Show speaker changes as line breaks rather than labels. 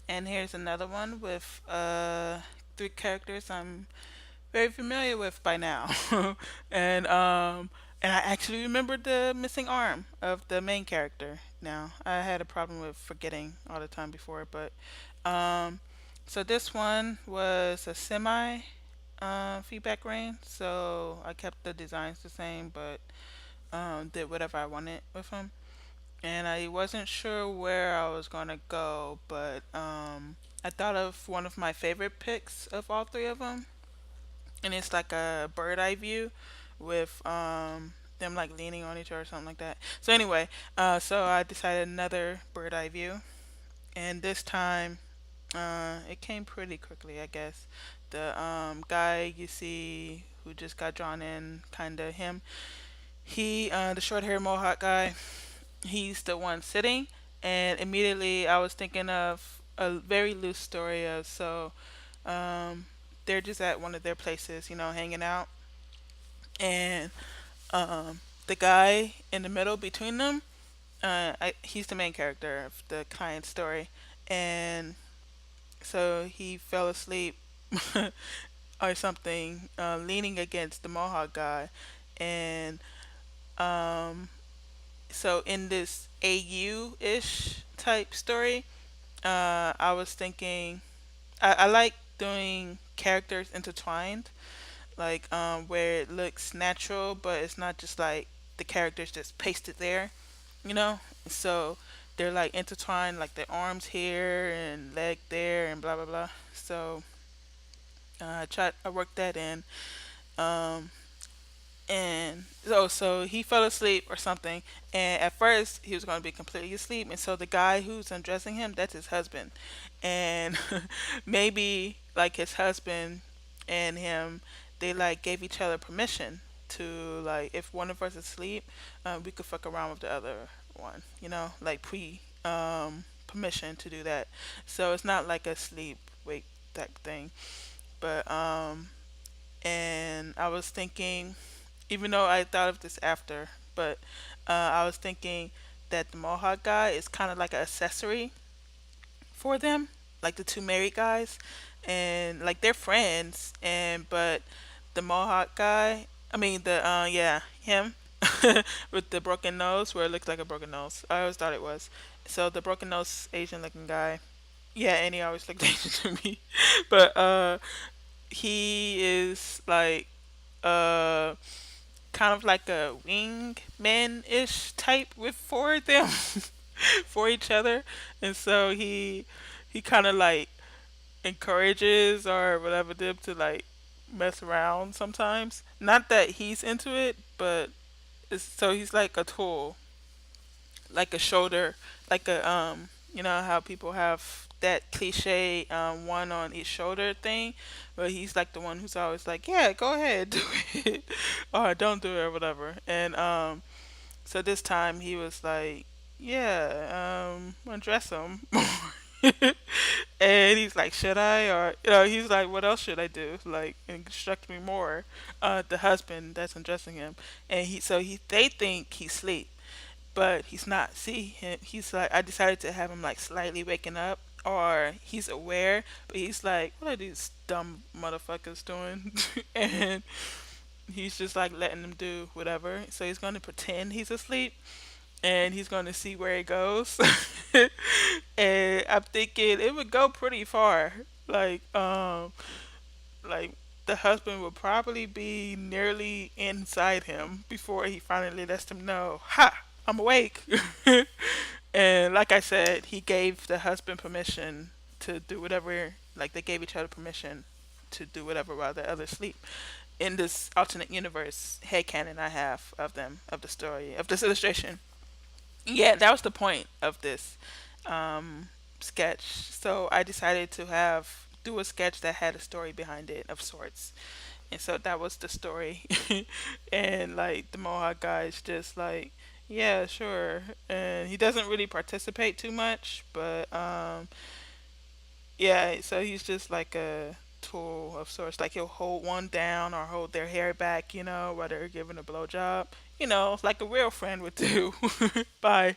And here's another one with three characters I'm very familiar with by now. and and I actually remembered the missing arm of the main character now. I had a problem with forgetting all the time before, but um so this one was a semi feedback rain, so I kept the designs the same, but did whatever I wanted with them. And I wasn't sure where I was gonna go, but I thought of one of my favorite picks of all three of them, and it's like a bird eye view with them like leaning on each other or something like that. So anyway, so I decided another bird eye view, and this time it came pretty quickly, I guess. The guy you see who just got drawn in, kind of him. He, the short hair mohawk guy, he's the one sitting, and immediately I was thinking of a very loose story of um, they're just at one of their places, hanging out, and the guy in the middle between them, he's the main character of the client story, and so he fell asleep or something, leaning against the Mohawk guy, and um, so in this AU ish type story, I was thinking I like doing characters intertwined, like where it looks natural, but it's not just like the characters just pasted there, you know. So they're like intertwined, like the arms here and leg there and blah blah blah. So I worked that in. Um, and so he fell asleep or something, and at first he was going to be completely asleep, and so the guy who's undressing him, that's his husband. And maybe like his husband and him, they like gave each other permission to, like, if one of us is asleep, we could fuck around with the other one, like pre permission to do that. So it's not like a sleep wake type thing. But and I was thinking, even though I thought of this after, but I was thinking that the Mohawk guy is kind of like an accessory for them, like the two married guys, and like they're friends, and but the Mohawk guy, I mean the yeah, him with the broken nose, where it looks like a broken nose. I always thought it was. So the broken nose Asian looking guy, yeah, and he always looked Asian to me, but he is like uh kind of like a wingman ish type with for them for each other, and so he kind of like encourages or whatever them to like mess around sometimes. Not that he's into it, but so he's like a tool, like a shoulder, like a how people have that cliche one on each shoulder thing, but he's like the one who's always like, yeah, go ahead, do it, or don't do it or whatever. And so this time he was like, yeah, undress him. And he's like, should I? Or, he's like, what else should I do? Like, instruct me more. The husband that's undressing him. And they think he's asleep, but he's not. See, he's like, I decided to have him like slightly waking up, or he's aware, but he's like, what are these dumb motherfuckers doing? And he's just like letting them do whatever. So he's going to pretend he's asleep, and he's going to see where it goes. And I'm thinking it would go pretty far. Like the husband would probably be nearly inside him before he finally lets him know, ha, I'm awake. And like I said, he gave the husband permission to do whatever, like they gave each other permission to do whatever while the other sleep. In this alternate universe headcanon I have of them, of the story, of this illustration. Yeah, that was the point of this sketch. So I decided to do a sketch that had a story behind it of sorts. And so that was the story. And like the Mohawk guy is just like, yeah, sure. And he doesn't really participate too much, but yeah, so he's just like a tool of sorts. Like he'll hold one down or hold their hair back, while they're giving a blowjob. Like a real friend would do. Bye.